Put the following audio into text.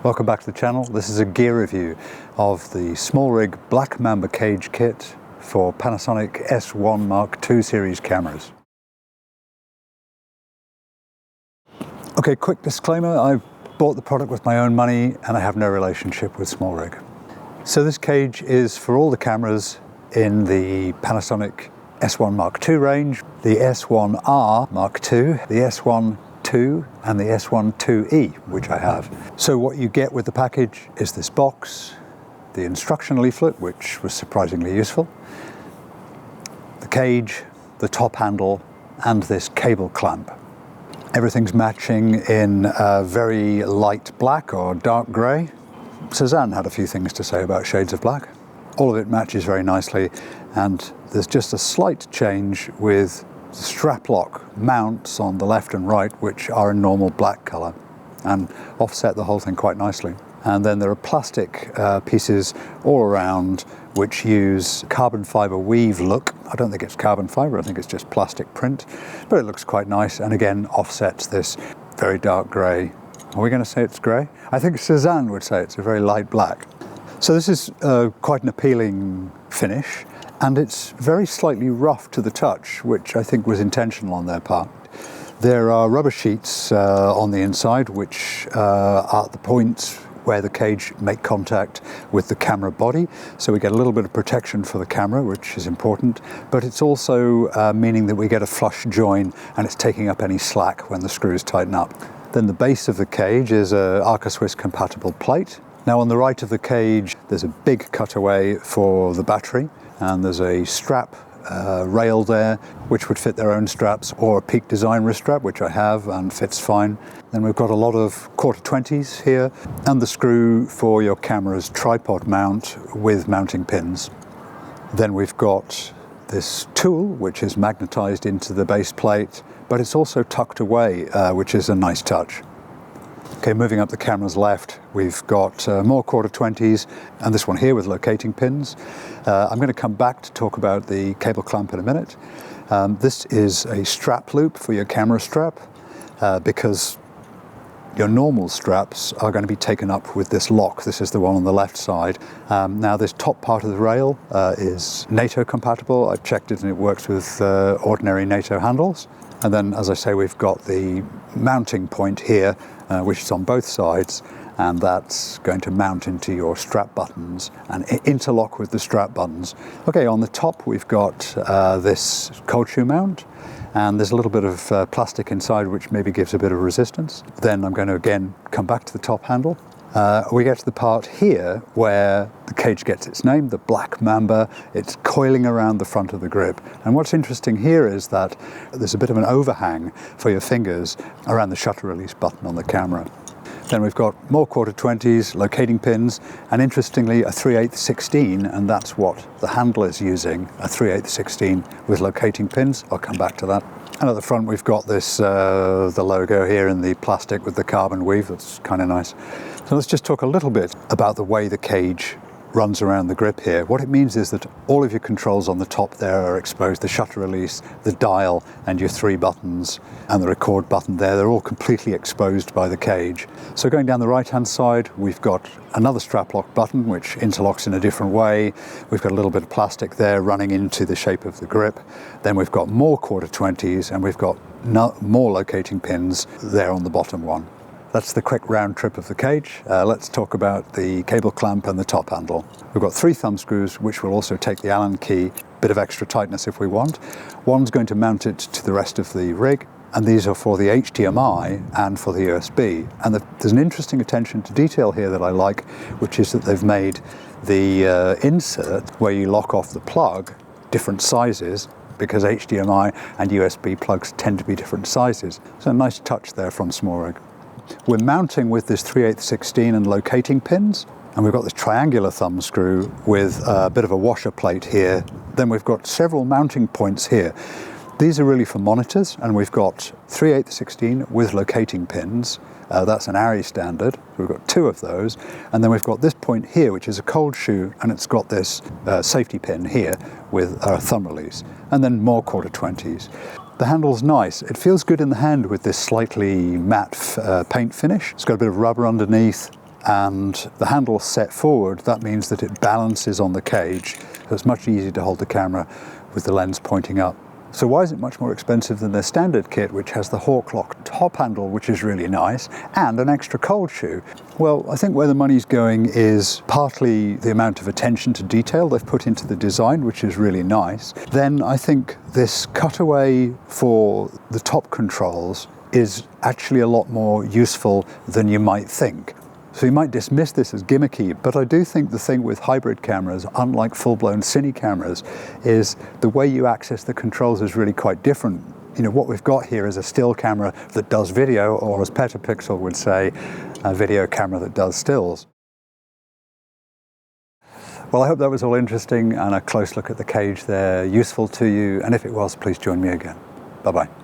Welcome back to the channel. This is a gear review of the SmallRig Black Mamba cage kit for Panasonic S1 Mark II series cameras. Okay, quick disclaimer, I bought the product with my own money and I have no relationship with SmallRig. So this cage is for all the cameras in the Panasonic S1 Mark II range, the S1R Mark II, the S1II and the S1IIE, which I have. So what you get with the package is this box, the instruction leaflet, which was surprisingly useful, the cage, the top handle, and this cable clamp. Everything's matching in very light black or dark grey. Suzanne had a few things to say about shades of black. All of it matches very nicely, and there's just a slight change with strap lock mounts on the left and right, which are in normal black colour and offset the whole thing quite nicely. And then there are plastic pieces all around which use carbon fibre weave look. I don't think it's carbon fibre, I think it's just plastic print, but it looks quite nice and again offsets this very dark grey. Are we going to say it's grey? I think Suzanne would say it's a very light black. So this is quite an appealing finish, and it's very slightly rough to the touch, which I think was intentional on their part. There are rubber sheets on the inside, which are at the points where the cage make contact with the camera body. So we get a little bit of protection for the camera, which is important, but it's also meaning that we get a flush join and it's taking up any slack when the screws tighten up. Then the base of the cage is a Arca-Swiss compatible plate. Now on the right of the cage, there's a big cutaway for the battery, and there's a strap rail there, which would fit their own straps, or a Peak Design wrist strap, which I have and fits fine. Then we've got a lot of 1/4-20s here, and the screw for your camera's tripod mount with mounting pins. Then we've got this tool, which is magnetized into the base plate, but it's also tucked away, which is a nice touch. Okay, moving up the camera's left, we've got more 1/4-20s, and this one here with locating pins. I'm going to come back to talk about the cable clamp in a minute. This is a strap loop for your camera strap, because your normal straps are going to be taken up with this lock. This is the one on the left side. Now this top part of the rail is NATO compatible. I've checked it and it works with ordinary NATO handles. And then, as I say, we've got the mounting point here, which is on both sides, and that's going to mount into your strap buttons and interlock with the strap buttons. Okay, on the top we've got this cold shoe mount, and there's a little bit of plastic inside which maybe gives a bit of resistance. Then I'm going to again come back to the top handle. We get to the part here where the cage gets its name, the Black Mamba. It's coiling around the front of the grip. And what's interesting here is that there's a bit of an overhang for your fingers around the shutter release button on the camera. Then we've got more 1/4-20s, locating pins, and interestingly a 3/8-16, and that's what the handle is using, a 3/8-16 with locating pins. I'll come back to that. And at the front we've got this, the logo here in the plastic with the carbon weave. That's kind of nice. So let's just talk a little bit about the way the cage runs around the grip here. What it means is that all of your controls on the top there are exposed. The shutter release, the dial, and your 3 buttons, and the record button there, they're all completely exposed by the cage. So going down the right-hand side, we've got another strap lock button, which interlocks in a different way. We've got a little bit of plastic there running into the shape of the grip. Then we've got more 1/4-20s, and we've got more locating pins there on the bottom one. That's the quick round trip of the cage. Let's talk about the cable clamp and the top handle. We've got 3 thumb screws, which will also take the Allen key, bit of extra tightness if we want. One's going to mount it to the rest of the rig, and these are for the HDMI and for the USB. And there's an interesting attention to detail here that I like, which is that they've made the insert where you lock off the plug different sizes, because HDMI and USB plugs tend to be different sizes. So a nice touch there from SmallRig. We're mounting with this 3/8-16 and locating pins, and we've got this triangular thumb screw with a bit of a washer plate here. Then we've got several mounting points here. These are really for monitors, and we've got 3/8-16 with locating pins. That's an ARRI standard. We've got 2 of those, and then we've got this point here, which is a cold shoe, and it's got this safety pin here with a thumb release, and then more 1/4-20s. The handle's nice. It feels good in the hand with this slightly matte paint finish. It's got a bit of rubber underneath. and the handle's set forward, that means that it balances on the cage, so it's much easier to hold the camera with the lens pointing up. So why is it much more expensive than their standard kit, which has the Hawk Lock top handle, which is really nice, and an extra cold shoe? Well, I think where the money's going is partly the amount of attention to detail they've put into the design, which is really nice. Then I think this cutaway for the top controls is actually a lot more useful than you might think. So you might dismiss this as gimmicky, but I do think the thing with hybrid cameras, unlike full-blown cine cameras, is the way you access the controls is really quite different. You know, what we've got here is a still camera that does video, or as Petapixel would say, a video camera that does stills. Well, I hope that was all interesting and a close look at the cage there useful to you, and if it was, please join me again. Bye-bye.